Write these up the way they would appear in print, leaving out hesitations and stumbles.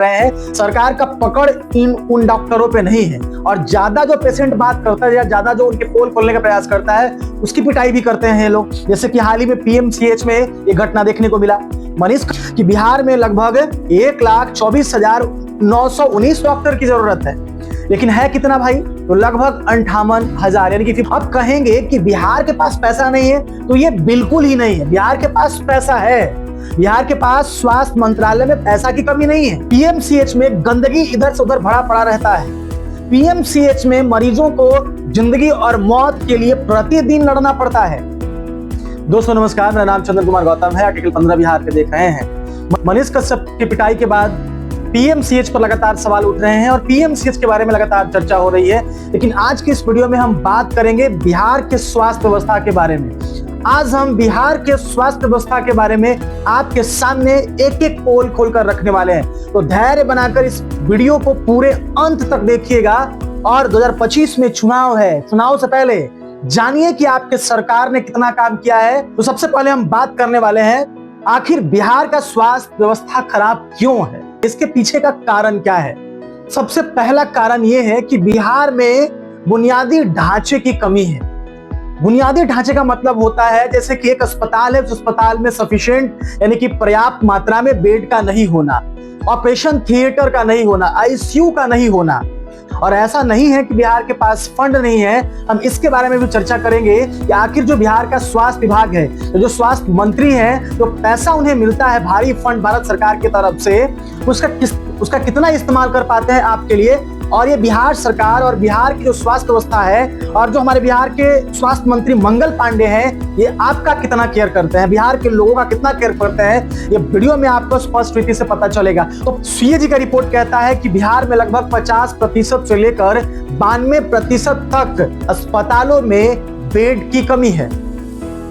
रहे हैं। सरकार का पकड़ उन डॉक्टरों पे नहीं है और ज्यादा जो पेशेंट बात करता है या ज्यादा जो उनके पोल खोलने का प्रयास करता है उसकी पिटाई भी करते हैं ये लोग। जैसे कि हाल ही में पीएमसीएच में ये घटना देखने को मिला। मनीष कि बिहार में लगभग 1,24,919 डॉक्टर की जरूरत है, लेकिन है कितना भाई? तो लगभग 58,000। यानी कि अब कहेंगे कि बिहार के पास पैसा नहीं है, तो ये बिल्कुल ही नहीं है। बिहार के पास पैसा है। बिहार के पास स्वास्थ्य मंत्रालय में पैसा की कमी नहीं है। पीएमसीएच में गंदगी इधर से उधर भरा पड़ा रहता है। पीएमसीएच में मरीजों को जिंदगी और मौत के लिए प्रतिदिन लड़ना पड़ता है। दोस्तों नमस्कार, मेरा नाम चंद्र कुमार गौतम है। आर्टिकल 15 बिहार पे देख रहे हैं। मनीष कश्यप की पिटाई के बाद पीएमसीएच पर लगातार सवाल उठ रहे हैं और पीएमसीएच के बारे में लगातार चर्चा हो रही है। लेकिन आज की इस वीडियो में हम बात करेंगे बिहार के स्वास्थ्य व्यवस्था के बारे में। आज हम बिहार के स्वास्थ्य व्यवस्था के बारे में आपके सामने एक एक पोल खोलकर रखने वाले हैं। तो धैर्य बनाकर इस वीडियो को पूरे अंत तक देखिएगा। और 2025 में चुनाव है। चुनाव से पहले जानिए कि आपके सरकार ने कितना काम किया है। तो सबसे पहले हम बात करने वाले हैं, आखिर बिहार का स्वास्थ्य व्यवस्था खराब क्यों है, इसके पीछे का कारण क्या है। सबसे पहला कारण यह है कि बिहार में बुनियादी ढांचे की कमी है। बुनियादी ढांचे का मतलब होता है जैसे कि एक अस्पताल है, उस अस्पताल में सफिशिएंट यानी कि पर्याप्त मात्रा में बेड का नहीं होना, ऑपरेशन थिएटर का नहीं होना, आईसीयू का नहीं होना। और ऐसा नहीं है कि बिहार के पास फंड नहीं है। हम इसके बारे में भी चर्चा करेंगे कि आखिर जो बिहार का स्वास्थ्य विभाग है, तो जो स्वास्थ्य मंत्री हैं, तो पैसा उन्हें मिलता है भारी फंड भारत सरकार की तरफ से, उसका कितना इस्तेमाल कर पाते हैं आपके लिए। और ये बिहार सरकार और बिहार की जो स्वास्थ्य व्यवस्था है और जो हमारे बिहार के स्वास्थ्य मंत्री मंगल पांडे हैं, ये आपका कितना केयर करते हैं, बिहार के लोगों का कितना केयर करते हैं, ये वीडियो में आपको स्पष्ट रीति से पता चलेगा। तो सीएजी का रिपोर्ट कहता है कि बिहार में लगभग 50% से लेकर 92% तक अस्पतालों में बेड की कमी है।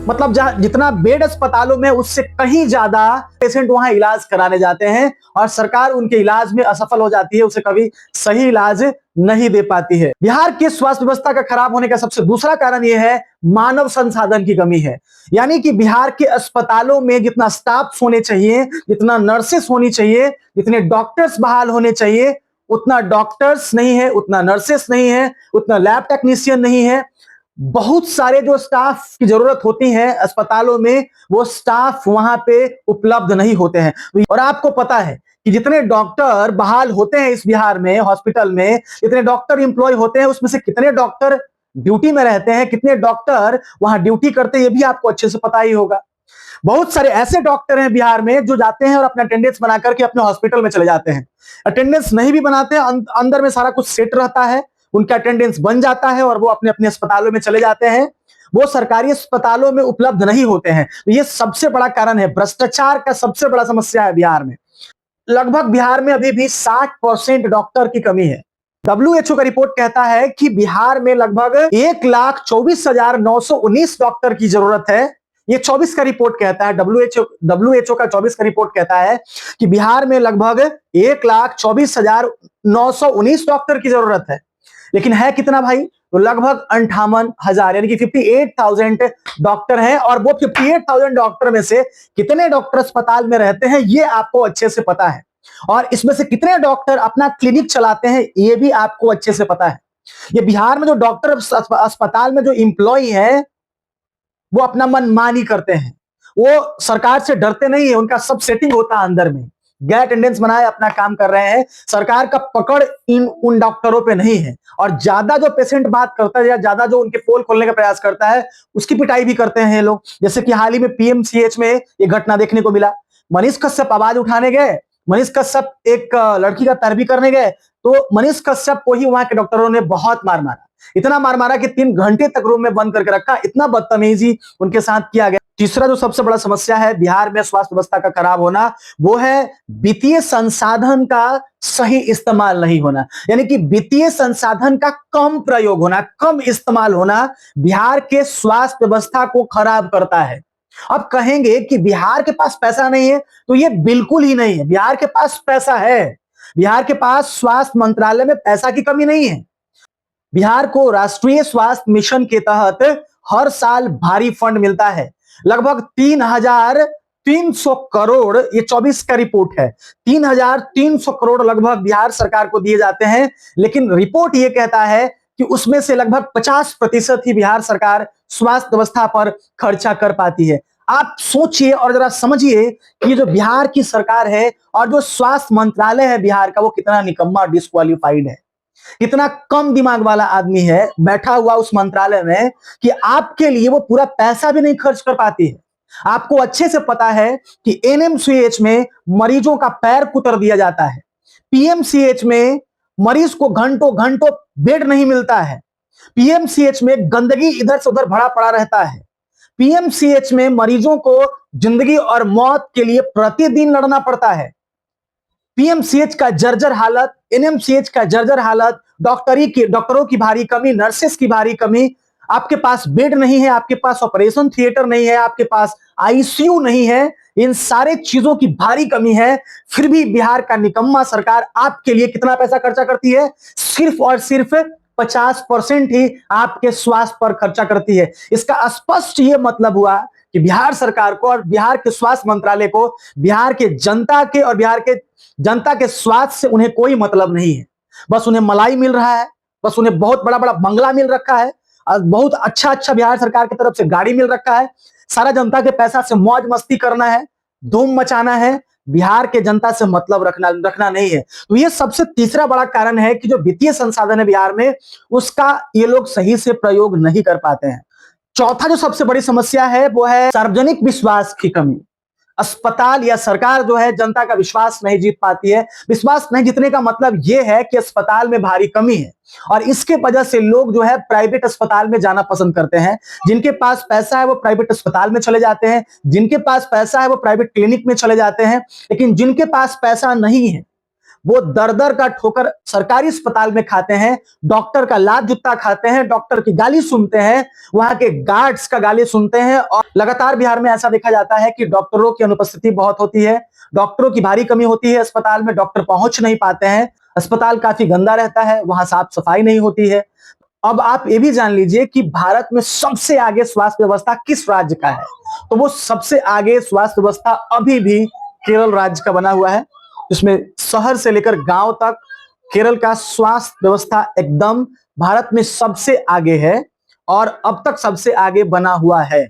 मतलब जितना बेड अस्पतालों में उससे कहीं ज्यादा पेशेंट वहां इलाज कराने जाते हैं और सरकार उनके इलाज में असफल हो जाती है, उसे कभी सही इलाज नहीं दे पाती है। बिहार के स्वास्थ्य व्यवस्था का खराब होने का सबसे दूसरा कारण यह है मानव संसाधन की कमी है। यानी कि बिहार के अस्पतालों में जितना स्टाफ होने चाहिए, जितना नर्सेस होनी चाहिए, जितने डॉक्टर्स बहाल होने चाहिए, उतना डॉक्टर्स नहीं है, उतना नर्सेस नहीं है, उतना लैब टेक्नीशियन नहीं है। बहुत सारे जो स्टाफ की जरूरत होती है अस्पतालों में, वो स्टाफ वहां पे उपलब्ध नहीं होते हैं। और आपको पता है कि जितने डॉक्टर बहाल होते हैं इस बिहार में हॉस्पिटल में, जितने डॉक्टर एम्प्लॉय होते हैं, उसमें से कितने डॉक्टर ड्यूटी में रहते हैं, कितने डॉक्टर वहां ड्यूटी करते हैं, ये भी आपको अच्छे से पता ही होगा। बहुत सारे ऐसे डॉक्टर हैं बिहार में जो जाते हैं और अपना अटेंडेंस बना करके अपने हॉस्पिटल में चले जाते हैं। अटेंडेंस नहीं भी बनाते हैं, अंदर में सारा कुछ सेट रहता है, उनका अटेंडेंस बन जाता है और वो अपने अपने अस्पतालों में चले जाते हैं। वो सरकारी अस्पतालों में उपलब्ध नहीं होते हैं। तो ये सबसे बड़ा कारण है, भ्रष्टाचार का सबसे बड़ा समस्या है बिहार में। लगभग बिहार में अभी भी 60% डॉक्टर की कमी है। WHO का रिपोर्ट कहता है कि बिहार में लगभग 1,24,919 डॉक्टर की जरूरत है। ये 24 का रिपोर्ट कहता है, WHO का 24 का रिपोर्ट कहता है कि बिहार में लगभग 1,24,919 डॉक्टर की जरूरत है, लेकिन है कितना भाई? तो लगभग 58,000 यानी कि 58,000 डॉक्टर हैं। और वो 58,000 डॉक्टर में से कितने डॉक्टर अस्पताल में रहते हैं ये आपको अच्छे से पता है। और इसमें से कितने डॉक्टर अपना क्लिनिक चलाते हैं ये भी आपको अच्छे से पता है। ये बिहार में जो डॉक्टर अस्पताल में जो एम्प्लॉय है, वो अपना मनमानी करते हैं, वो सरकार से डरते नहीं है, उनका सब सेटिंग होता है अंदर में। गैर अटेंडेंस बनाए अपना काम कर रहे हैं। सरकार का पकड़ उन डॉक्टरों पे नहीं है और ज्यादा जो पेशेंट बात करता है या ज्यादा जो उनके पोल खोलने का प्रयास करता है उसकी पिटाई भी करते हैं ये लोग। जैसे कि हाल ही में पीएमसीएच में ये घटना देखने को मिला। मनीष कश्यप आवाज उठाने गए, मनीष कश्यप एक लड़की का पैरवी करने गए, तो मनीष कश्यप को ही वहां के डॉक्टरों ने बहुत मार मारा। इतना मार मारा कि 3 घंटे तक रूम में बंद करके रखा। इतना बदतमीजी उनके साथ किया गया। तीसरा जो सबसे बड़ा समस्या है बिहार में स्वास्थ्य व्यवस्था का खराब होना, वो है वित्तीय संसाधन का सही इस्तेमाल नहीं होना। यानी कि वित्तीय संसाधन का कम प्रयोग होना, कम इस्तेमाल होना बिहार के स्वास्थ्य व्यवस्था को खराब करता है। अब कहेंगे कि बिहार के पास पैसा नहीं है, तो ये बिल्कुल ही नहीं है। बिहार के पास पैसा है। बिहार के पास स्वास्थ्य मंत्रालय में पैसा की कमी नहीं है। बिहार को राष्ट्रीय स्वास्थ्य मिशन के तहत हर साल भारी फंड मिलता है। लगभग 3,000 300 करोड़, ये 24 का रिपोर्ट है, 3,300 करोड़ लगभग बिहार सरकार को दिए जाते हैं। लेकिन रिपोर्ट ये कहता है कि उसमें से लगभग 50% ही बिहार सरकार स्वास्थ्य व्यवस्था पर खर्चा कर पाती है। आप सोचिए और जरा समझिए कि जो बिहार की सरकार है और जो स्वास्थ्य मंत्रालय है बिहार का, वो कितना निकम्मा और डिस्क्वालिफाइड है, कितना कम दिमाग वाला आदमी है बैठा हुआ उस मंत्रालय में कि आपके लिए वो पूरा पैसा भी नहीं खर्च कर पाती है। आपको अच्छे से पता है कि एनएमसीएच में मरीजों का पैर कुतर दिया जाता है, पीएमसीएच में मरीज को घंटों घंटों बेड नहीं मिलता है, पीएमसीएच में गंदगी इधर से उधर भरा पड़ा रहता है, पीएमसीएच में मरीजों को जिंदगी और मौत के लिए प्रतिदिन लड़ना पड़ता है। पीएमसीएच का जर्जर हालत, एनएमसीएच का जर्जर हालत, डॉक्टरों की भारी कमी, नर्सेस की भारी कमी, आपके पास बेड नहीं है, आपके पास ऑपरेशन थिएटर नहीं है, आपके पास आईसीयू नहीं है, इन सारे चीजों की भारी कमी है। फिर भी बिहार का निकम्मा सरकार आपके लिए कितना पैसा खर्चा करती है? सिर्फ और सिर्फ 50% ही आपके स्वास्थ्य पर खर्चा करती है। इसका स्पष्ट ये मतलब हुआ कि बिहार सरकार को और बिहार के स्वास्थ्य मंत्रालय को बिहार के जनता के और बिहार के जनता के स्वास्थ्य से उन्हें कोई मतलब नहीं है। बस उन्हें मलाई मिल रहा है, बस उन्हें बहुत बड़ा बड़ा बंगला मिल रखा है और बहुत अच्छा अच्छा बिहार सरकार की तरफ से गाड़ी मिल रखा है। सारा जनता के पैसा से मौज मस्ती करना है, धूम मचाना है, बिहार के जनता से मतलब रखना नहीं है। तो ये सबसे तीसरा बड़ा कारण है कि जो वित्तीय संसाधन है बिहार में, उसका ये लोग सही से प्रयोग नहीं कर पाते हैं। चौथा जो सबसे बड़ी समस्या है वो है सार्वजनिक विश्वास की कमी। अस्पताल या सरकार जो है जनता का विश्वास नहीं जीत पाती है। विश्वास नहीं जीतने का मतलब यह है कि अस्पताल में भारी कमी है और इसके वजह से लोग जो है प्राइवेट अस्पताल में जाना पसंद करते हैं। जिनके पास पैसा है वो प्राइवेट अस्पताल में चले जाते हैं, जिनके पास पैसा है वो प्राइवेट क्लिनिक में चले जाते हैं। लेकिन जिनके पास पैसा नहीं है वो दर दर का ठोकर सरकारी अस्पताल में खाते हैं, डॉक्टर का लात जूता खाते हैं, डॉक्टर की गाली सुनते हैं, वहां के गार्ड्स का गाली सुनते हैं। और लगातार बिहार में ऐसा देखा जाता है कि डॉक्टरों की अनुपस्थिति बहुत होती है, डॉक्टरों की भारी कमी होती है, अस्पताल में डॉक्टर पहुंच नहीं पाते हैं, अस्पताल काफी गंदा रहता है, वहां साफ सफाई नहीं होती है। अब आप ये भी जान लीजिए कि भारत में सबसे आगे स्वास्थ्य व्यवस्था किस राज्य का है? तो वो सबसे आगे स्वास्थ्य व्यवस्था अभी भी केरल राज्य का बना हुआ है, जिसमें शहर से लेकर गांव तक केरल का स्वास्थ्य व्यवस्था एकदम भारत में सबसे आगे है और अब तक सबसे आगे बना हुआ है।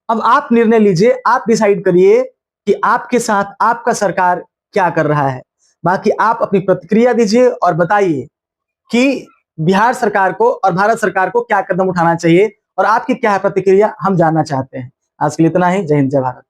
अब आप निर्णय लीजिए, आप डिसाइड करिए कि आपके साथ आपका सरकार क्या कर रहा है। बाकी आप अपनी प्रतिक्रिया दीजिए और बताइए कि बिहार सरकार को और भारत सरकार को क्या कदम उठाना चाहिए और आपकी क्या है प्रतिक्रिया, हम जानना चाहते हैं। आज के लिए इतना ही। जय हिंद, जय भारत।